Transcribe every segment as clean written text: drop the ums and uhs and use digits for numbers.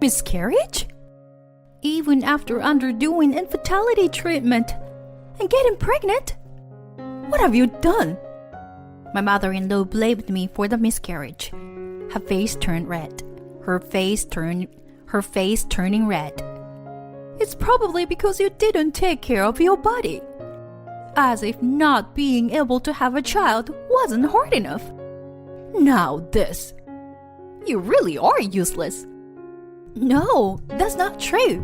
Miscarriage? Even after undergoing infertility treatment and getting pregnant? What have you done? My mother-in-law blamed me for the miscarriage. Her face turned red. Her face turning red. It's probably because you didn't take care of your body. As if not being able to have a child wasn't hard enough. Now this. You really are useless. No, that's not true.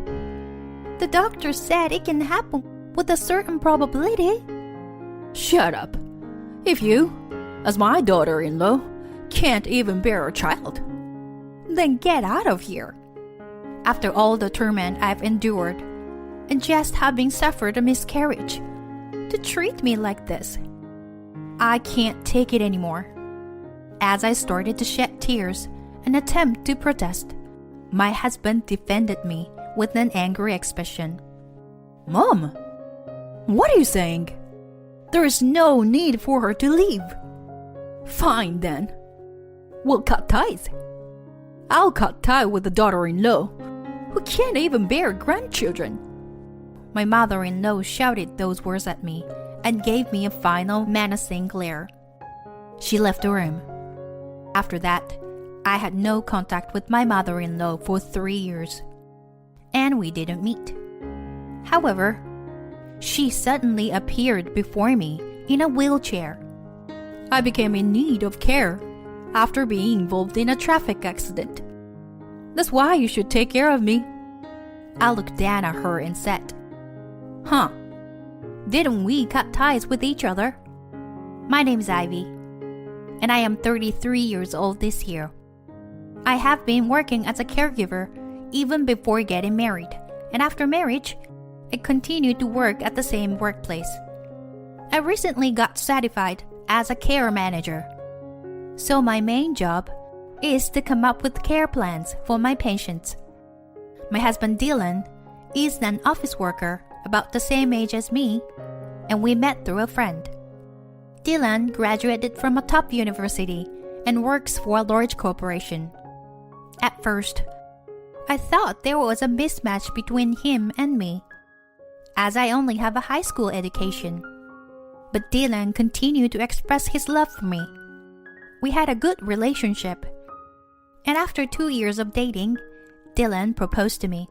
The doctor said it can happen with a certain probability. Shut up. If you, as my daughter-in-law, can't even bear a child, then get out of here. After all the torment I've endured, and just having suffered a miscarriage, to treat me like this, I can't take it anymore. As I started to shed tears and attempt to protest, my husband defended me with an angry expression. Mom, what are you saying? There is no need for her to leave. Fine then. We'll cut ties. I'll cut ties with the daughter-in-law, who can't even bear grandchildren. My mother-in-law shouted those words at me and gave me a final menacing glare. She left the room. After that, I had no contact with my mother-in-law for 3 years, and we didn't meet. However, she suddenly appeared before me in a wheelchair. I became in need of care after being involved in a traffic accident. That's why you should take care of me. I looked down at her and said, Huh, didn't we cut ties with each other? My name's Ivy, and I am 33 years old this year. I have been working as a caregiver even before getting married, and after marriage, I continued to work at the same workplace. I recently got certified as a care manager. So my main job is to come up with care plans for my patients. My husband Dylan is an office worker about the same age as me, and we met through a friend. Dylan graduated from a top university and works for a large corporation. At first, I thought there was a mismatch between him and me, as I only have a high school education. But Dylan continued to express his love for me. We had a good relationship, and after 2 years of dating, Dylan proposed to me.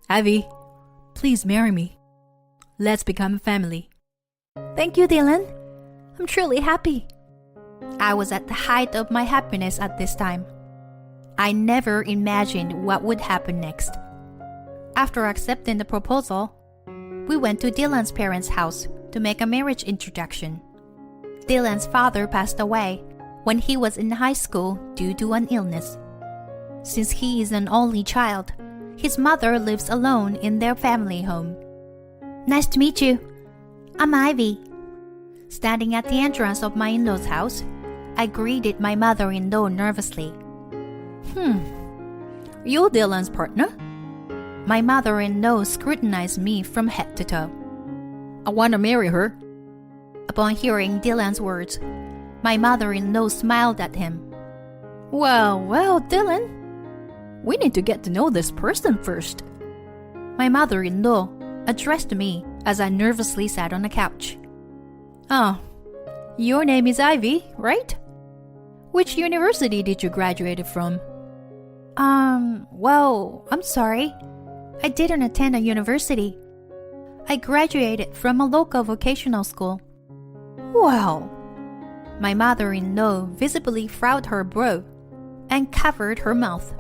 Ivy, please marry me. Let's become a family. Thank you, Dylan. I'm truly happy. I was at the height of my happiness at this time. I never imagined what would happen next. After accepting the proposal, we went to Dylan's parents' house to make a marriage introduction. Dylan's father passed away when he was in high school due to an illness. Since he is an only child, his mother lives alone in their family home. Nice to meet you. I'm Ivy. Standing at the entrance of my in-laws' house, I greeted my mother-in-law nervously. You're Dylan's partner? My mother-in-law scrutinized me from head to toe. I want to marry her. Upon hearing Dylan's words, my mother-in-law smiled at him. Well, Dylan, we need to get to know this person first. My mother-in-law addressed me as I nervously sat on the couch. Oh, your name is Ivy, right? Which university did you graduate from? I'm sorry. I didn't attend a university. I graduated from a local vocational school. Well, my mother-in-law visibly frowned her brow and covered her mouth.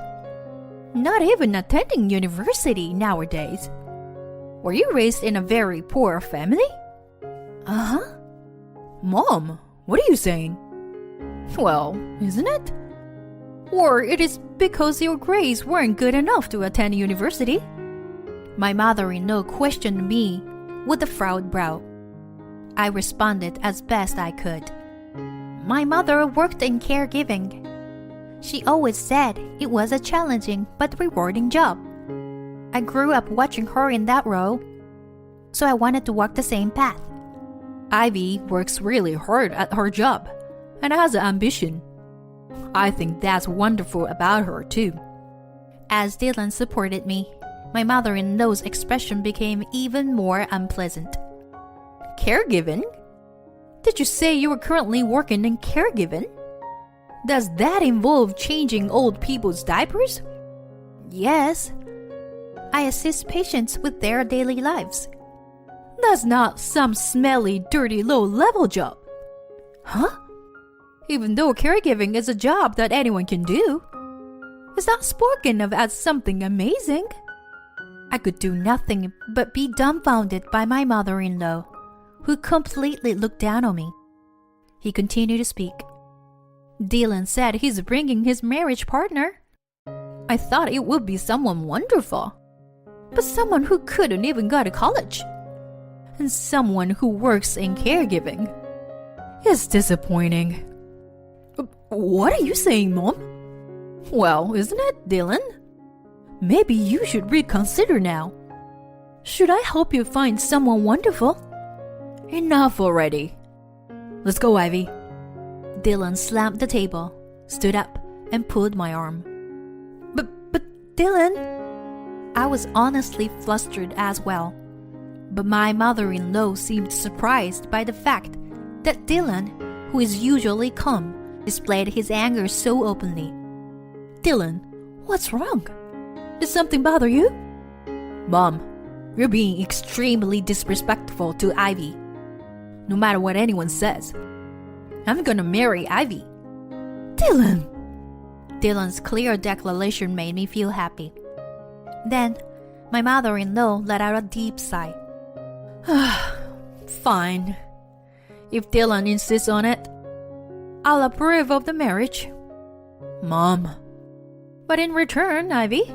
Not even attending university nowadays. Were you raised in a very poor family? Uh-huh. Mom, what are you saying? Well, isn't it? Or it is because your grades weren't good enough to attend university? My mother-in-law questioned me with a furrowed brow. I responded as best I could. My mother worked in caregiving. She always said it was a challenging but rewarding job. I grew up watching her in that role, so I wanted to walk the same path. Ivy works really hard at her job and has an ambition. I think that's wonderful about her too. As Dylan supported me, my mother-in-law's expression became even more unpleasant. Caregiving? Did you say you were currently working in caregiving? Does that involve changing old people's diapers? Yes. I assist patients with their daily lives. That's not some smelly, dirty, low-level job. Huh? Even though caregiving is a job that anyone can do, it's not spoken of as something amazing. I could do nothing but be dumbfounded by my mother-in-law, who completely looked down on me. He continued to speak. Dylan said he's bringing his marriage partner. I thought it would be someone wonderful, but someone who couldn't even go to college, and someone who works in caregiving. It's disappointing. What are you saying, Mom? Well, isn't it, Dylan? Maybe you should reconsider now. Should I help you find someone wonderful? Enough already. Let's go, Ivy. Dylan slammed the table, stood up, and pulled my arm. But Dylan... I was honestly flustered as well. But my mother-in-law seemed surprised by the fact that Dylan, who is usually calm, displayed his anger so openly. Dylan, what's wrong? Did something bother you? Mom, you're being extremely disrespectful to Ivy. No matter what anyone says, I'm gonna marry Ivy. Dylan! Dylan's clear declaration made me feel happy. Then, my mother-in-law let out a deep sigh. Fine. If Dylan insists on it, I'll approve of the marriage. Mom. But in return, Ivy,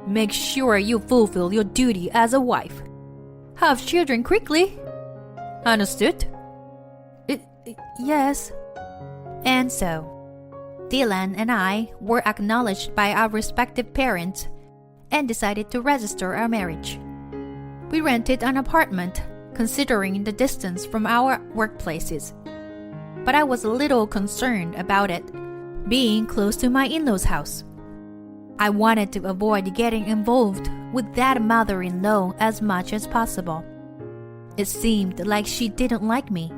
make sure you fulfill your duty as a wife. Have children quickly. Understood? Yes. And so, Dylan and I were acknowledged by our respective parents and decided to register our marriage. We rented an apartment, considering the distance from our workplaces. But I was a little concerned about it being close to my in-laws' house. I wanted to avoid getting involved with that mother-in-law as much as possible. It seemed like she didn't like me.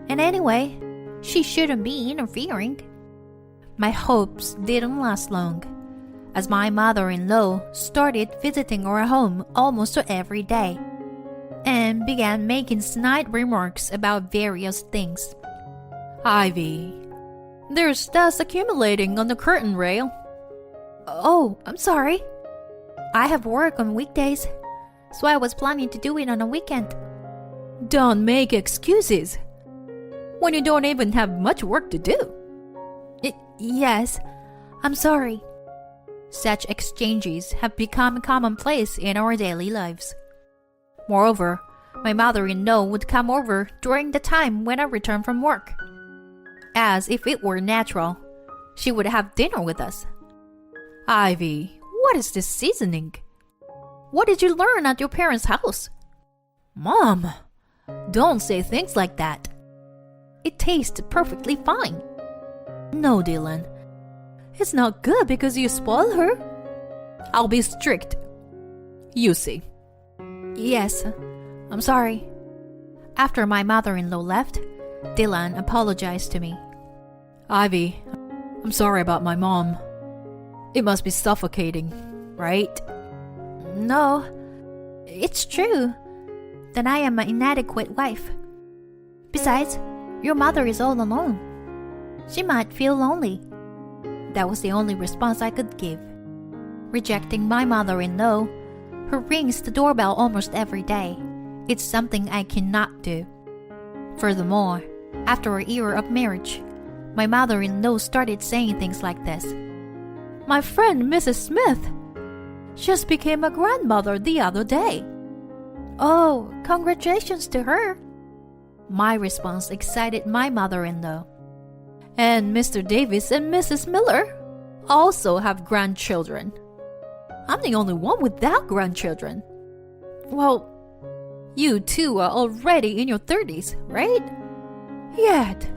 And anyway, she shouldn't be interfering. My hopes didn't last long, as my mother-in-law started visiting our home almost every day and began making snide remarks about various things. Ivy, there's dust accumulating on the curtain rail. Oh, I'm sorry. I have work on weekdays, so I was planning to do it on a weekend. Don't make excuses when you don't even have much work to do. Yes, I'm sorry. Such exchanges have become commonplace in our daily lives. Moreover, my mother-in-law would come over during the time when I returned from work. As if it were natural, she would have dinner with us. Ivy, what is this seasoning? What did you learn at your parents' house? Mom, don't say things like that. It tastes perfectly fine. No, Dylan. It's not good because you spoil her. I'll be strict. You see. Yes, I'm sorry. After my mother-in-law left, Dylan apologized to me. Ivy, I'm sorry about my mom. It must be suffocating, right? No, it's true. Then I am an inadequate wife. Besides, your mother is all alone. She might feel lonely. That was the only response I could give. Rejecting my mother-in-law, who rings the doorbell almost every day, it's something I cannot do. Furthermore, after a year of marriage, my mother-in-law started saying things like this. My friend Mrs. Smith just became a grandmother the other day. Oh, congratulations to her. My response excited my mother-in-law. And Mr. Davis and Mrs. Miller also have grandchildren. I'm the only one without grandchildren. Well, you two are already in your 30s, right? Yet,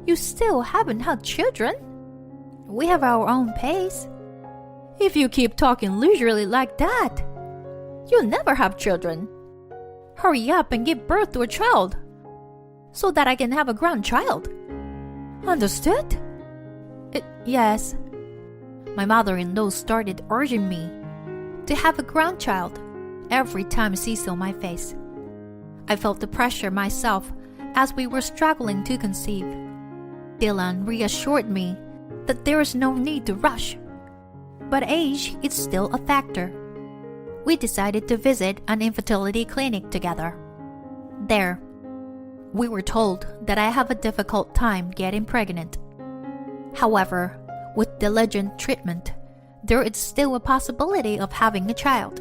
you still haven't had children. We have our own pace. If you keep talking leisurely like that, you'll never have children. Hurry up and give birth to a child so that I can have a grandchild. Understood? Yes. My mother-in-law started urging me to have a grandchild every time she saw my face. I felt the pressure myself as we were struggling to conceive. Dylan reassured me that there is no need to rush, but age is still a factor. We decided to visit an infertility clinic together. There, we were told that I have a difficult time getting pregnant. However, with diligent treatment, there is still a possibility of having a child.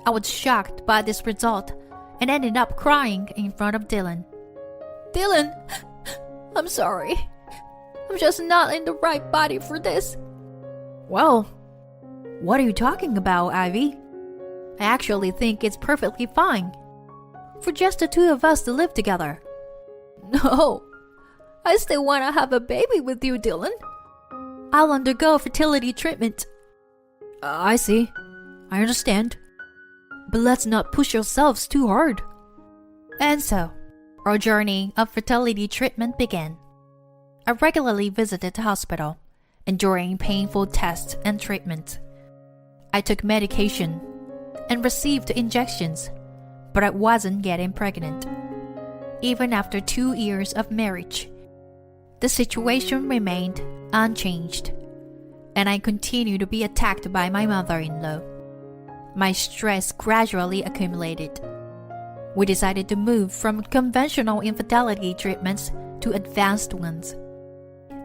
I was shocked by this result and ended up crying in front of Dylan. Dylan, I'm sorry. I'm just not in the right body for this. Well, what are you talking about, Ivy? I actually think it's perfectly fine for just the two of us to live together. No, I still want to have a baby with you, Dylan. I'll undergo fertility treatment. I see. I understand. But let's not push ourselves too hard. And so, our journey of fertility treatment began. I regularly visited the hospital, enduring painful tests and treatment. I took medication and received injections, but I wasn't getting pregnant. Even after 2 years of marriage, the situation remained unchanged, and I continued to be attacked by my mother-in-law. My stress gradually accumulated. We decided to move from conventional infertility treatments to advanced ones.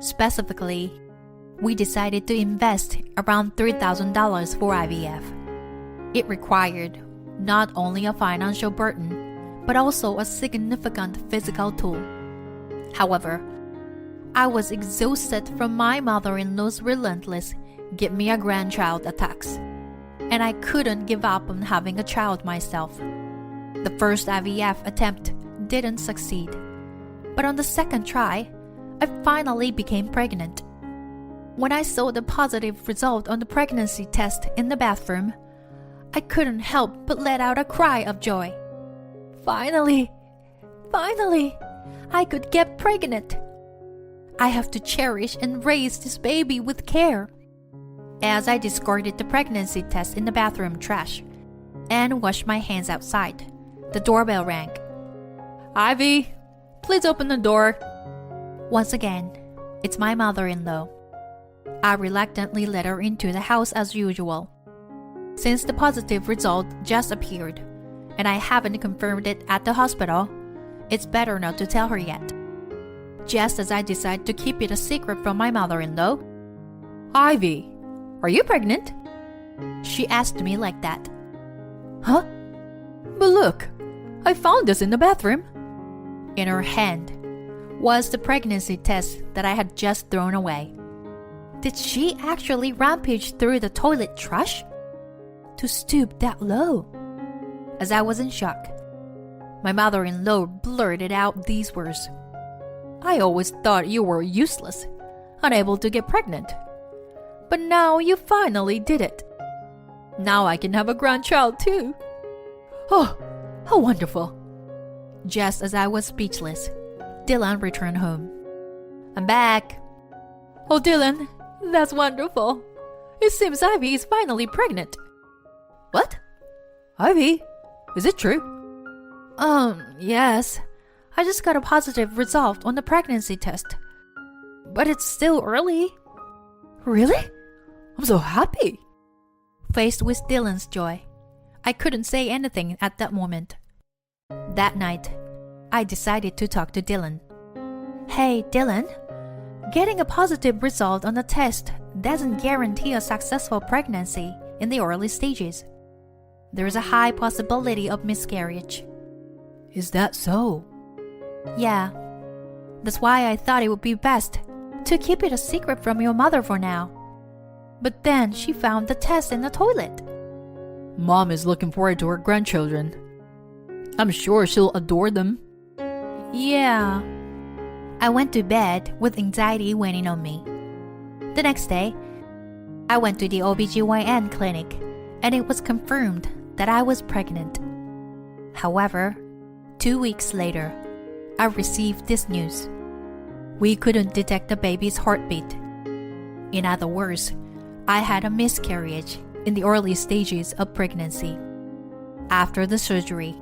Specifically, we decided to invest around $3,000 for IVF. It required not only a financial burden, but also a significant physical toll. However, I was exhausted from my mother-in-law's relentless "give me a grandchild" attacks, and I couldn't give up on having a child myself. The first IVF attempt didn't succeed, but on the second try, I finally became pregnant. When I saw the positive result on the pregnancy test in the bathroom, I couldn't help but let out a cry of joy. Finally, I could get pregnant. I have to cherish and raise this baby with care. As I discarded the pregnancy test in the bathroom trash and washed my hands outside, the doorbell rang. Ivy, please open the door. Once again, it's my mother-in-law. I reluctantly let her into the house as usual. Since the positive result just appeared, and I haven't confirmed it at the hospital, it's better not to tell her yet. Just as I decide to keep it a secret from my mother-in-law, Ivy, are you pregnant? She asked me like that. Huh? But look, I found this in the bathroom. In her hand was the pregnancy test that I had just thrown away. Did she actually rampage through the toilet trash to stoop that low? As I was in shock, my mother-in-law blurted out these words. I always thought you were useless, unable to get pregnant. But now you finally did it. Now I can have a grandchild too. Oh, how wonderful. Just as I was speechless, Dylan returned home. I'm back. Oh, Dylan, that's wonderful. It seems Ivy is finally pregnant. What? Ivy? Is it true? Yes. I just got a positive result on the pregnancy test. But it's still early. Really? I'm so happy. Faced with Dylan's joy, I couldn't say anything at that moment. That night, I decided to talk to Dylan. Hey, Dylan, getting a positive result on the test doesn't guarantee a successful pregnancy in the early stages. There is a high possibility of miscarriage. Is that so? Yeah. That's why I thought it would be best to keep it a secret from your mother for now. But then she found the test in the toilet. Mom is looking forward to her grandchildren. I'm sure she'll adore them. Yeah. I went to bed with anxiety weighing on me. The next day, I went to the OBGYN clinic and it was confirmed that I was pregnant. However, 2 weeks later, I received this news. We couldn't detect the baby's heartbeat. In other words, I had a miscarriage in the early stages of pregnancy. After the surgery,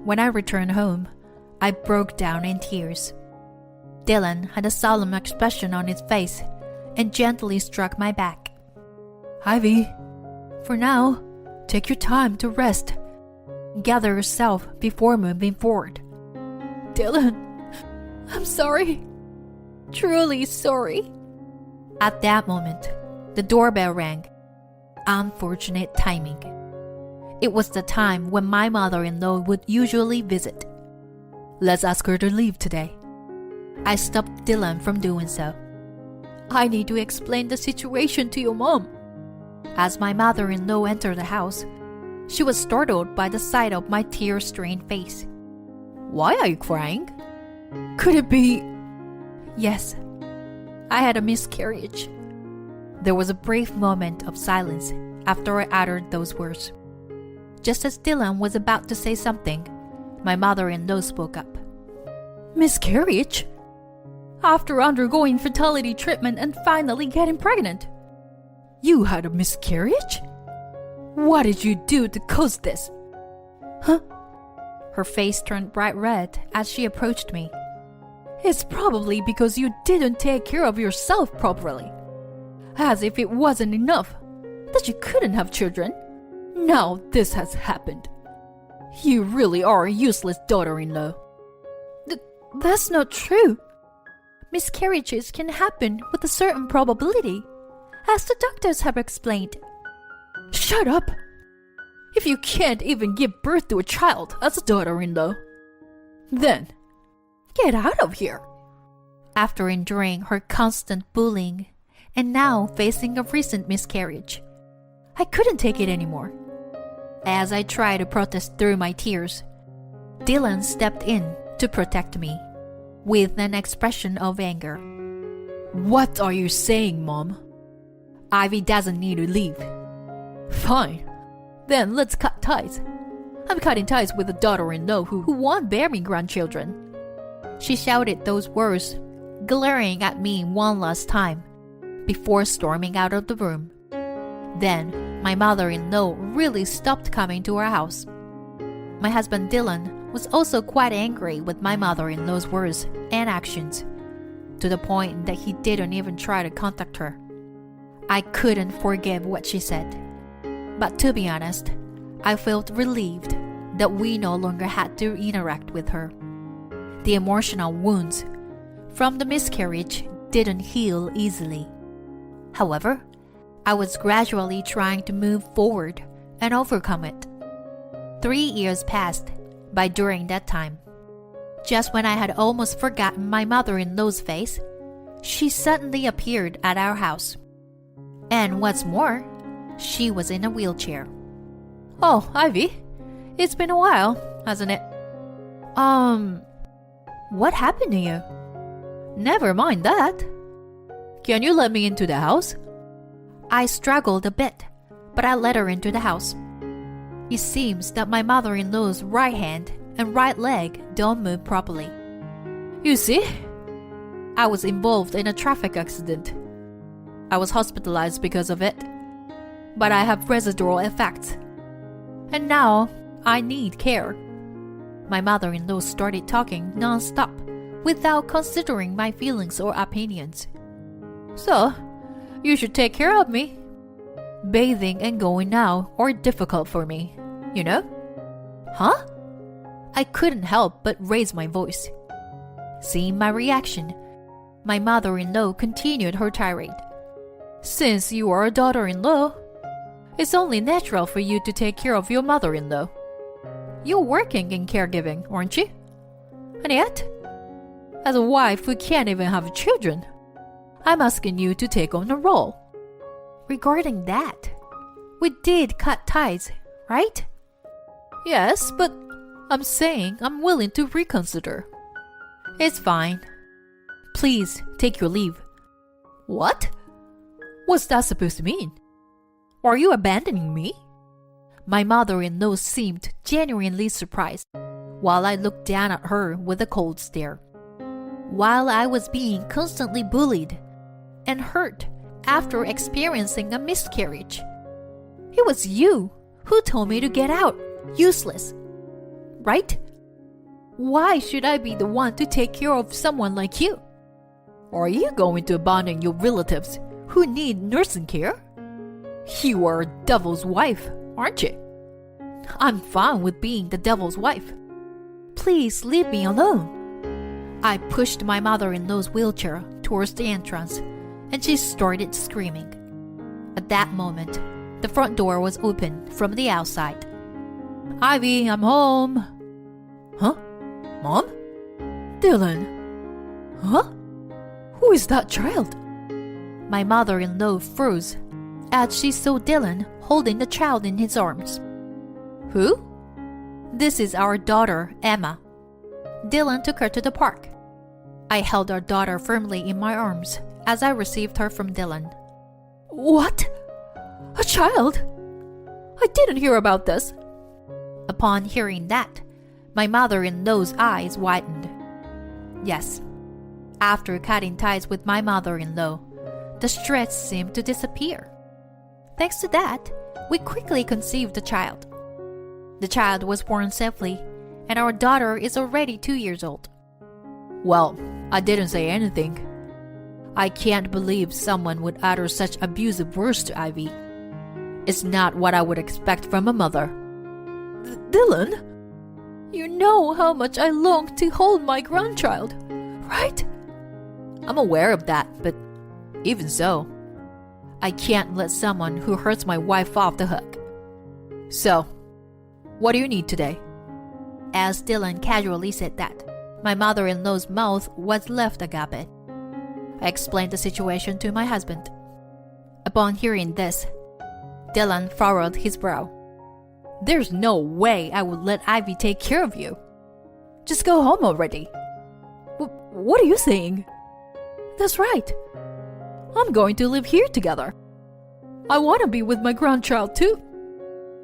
when I returned home, I broke down in tears. Dylan had a solemn expression on his face and gently struck my back. Ivy, for now, take your time to rest. Gather yourself before moving forward. Dylan, I'm sorry. Truly sorry. At that moment, the doorbell rang. Unfortunate timing. It was the time when my mother-in-law would usually visit. Let's ask her to leave today. I stopped Dylan from doing so. I need to explain the situation to your mom. As my mother-in-law entered the house, she was startled by the sight of my tear-stained face. Why are you crying? Could it be... Yes, I had a miscarriage. There was a brief moment of silence after I uttered those words. Just as Dylan was about to say something, my mother-in-law spoke up. Miscarriage? After undergoing fertility treatment and finally getting pregnant? You had a miscarriage? What did you do to cause this? Huh? Her face turned bright red as she approached me. It's probably because you didn't take care of yourself properly. As if it wasn't enough that you couldn't have children. Now this has happened. You really are a useless daughter-in-law. That's not true. Miscarriages can happen with a certain probability, as the doctors have explained. Shut up! If you can't even give birth to a child as a daughter-in-law, then get out of here. After enduring her constant bullying and now facing a recent miscarriage, I couldn't take it anymore. As I tried to protest through my tears, Dylan stepped in to protect me with an expression of anger. What are you saying, Mom? Ivy doesn't need to leave. Fine. Then let's cut ties. I'm cutting ties with a daughter-in-law who won't bear me grandchildren. She shouted those words, glaring at me one last time, before storming out of the room. Then, my mother-in-law really stopped coming to our house. My husband Dylan was also quite angry with my mother-in-law's words and actions, to the point that he didn't even try to contact her. I couldn't forgive what she said. But to be honest, I felt relieved that we no longer had to interact with her. The emotional wounds from the miscarriage didn't heal easily. However, I was gradually trying to move forward and overcome it. 3 years passed by during that time. Just when I had almost forgotten my mother-in-law's face, she suddenly appeared at our house. And what's more, she was in a wheelchair. Oh, Ivy, it's been a while, hasn't it? What happened to you? Never mind that. Can you let me into the house? I struggled a bit, but I let her into the house. It seems that my mother-in-law's right hand and right leg don't move properly. You see, I was involved in a traffic accident. I was hospitalized because of it, but I have residual effects. And now I need care. My mother-in-law started talking non-stop without considering my feelings or opinions. So, you should take care of me. Bathing and going out are difficult for me, you know? Huh? I couldn't help but raise my voice. Seeing my reaction, my mother-in-law continued her tirade. Since you are a daughter-in-law, it's only natural for you to take care of your mother-in-law. You're working in caregiving, aren't you? And yet, as a wife who can't even have children, I'm asking you to take on the role. Regarding that, we did cut ties, right? Yes, but I'm saying I'm willing to reconsider. It's fine. Please take your leave. What? What's that supposed to mean? Are you abandoning me? My mother-in-law seemed genuinely surprised, while I looked down at her with a cold stare. While I was being constantly bullied and hurt after experiencing a miscarriage, it was you who told me to get out, useless, right? Why should I be the one to take care of someone like you? Are you going to abandon your relatives who need nursing care? You are a devil's wife, aren't you? I'm fine with being the devil's wife. Please leave me alone. I pushed my mother-in-law's wheelchair towards the entrance, and she started screaming. At that moment, the front door was open from the outside. Ivy, I'm home. Huh? Mom? Dylan? Huh? Who is that child? My mother-in-law froze as she saw Dylan holding the child in his arms. Who? This is our daughter, Emma. Dylan took her to the park. I held our daughter firmly in my arms as I received her from Dylan. What? A child? I didn't hear about this. Upon hearing that, my mother-in-law's eyes widened. Yes, after cutting ties with my mother-in-law, the stress seemed to disappear. Thanks to that, we quickly conceived a child. The child was born safely, and our daughter is already 2 years old. Well, I didn't say anything. I can't believe someone would utter such abusive words to Ivy. It's not what I would expect from a mother. Dylan? You know how much I long to hold my grandchild, right? I'm aware of that, but even so, I can't let someone who hurts my wife off the hook. So, what do you need today? As Dylan casually said that, my mother-in-law's mouth was left agape. I explained the situation to my husband. Upon hearing this, Dylan furrowed his brow. There's no way I would let Ivy take care of you. Just go home already. What are you saying? That's right. I'm going to live here together. I want to be with my grandchild too.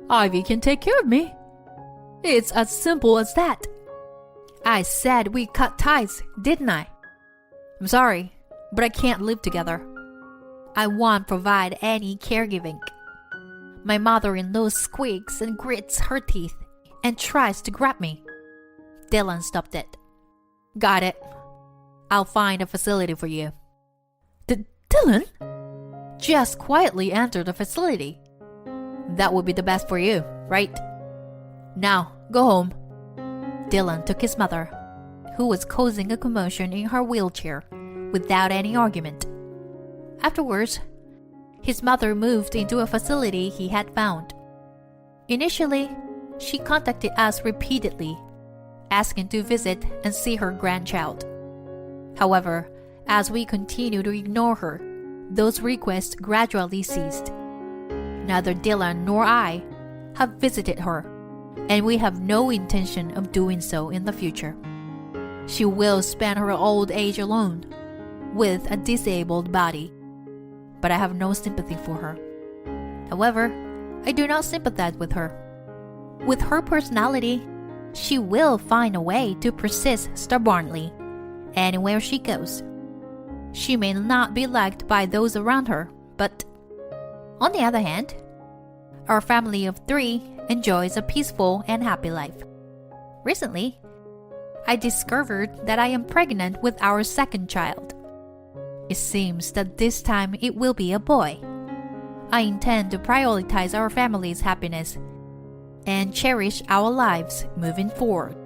Ivy can take care of me. It's as simple as that. I said we cut ties, didn't I? I'm sorry, but I can't live together. I won't provide any caregiving. My mother-in-law squeaks and grits her teeth and tries to grab me. Dylan stopped it. Got it. I'll find a facility for you. Dylan? Just quietly enter the facility. That would be the best for you, right? Now, go home. Dylan took his mother, who was causing a commotion in her wheelchair, without any argument. Afterwards, his mother moved into a facility he had found. Initially, she contacted us repeatedly, asking to visit and see her grandchild. However, as we continued to ignore her, those requests gradually ceased. Neither Dylan nor I have visited her, and we have no intention of doing so in the future. She will spend her old age alone, with a disabled body. But I have no sympathy for her. However, I do not sympathize with her. With her personality, she will find a way to persist stubbornly anywhere she goes. She may not be liked by those around her, but on the other hand, our family of 3 enjoys a peaceful and happy life. Recently, I discovered that I am pregnant with our second child. It seems that this time it will be a boy. I intend to prioritize our family's happiness and cherish our lives moving forward.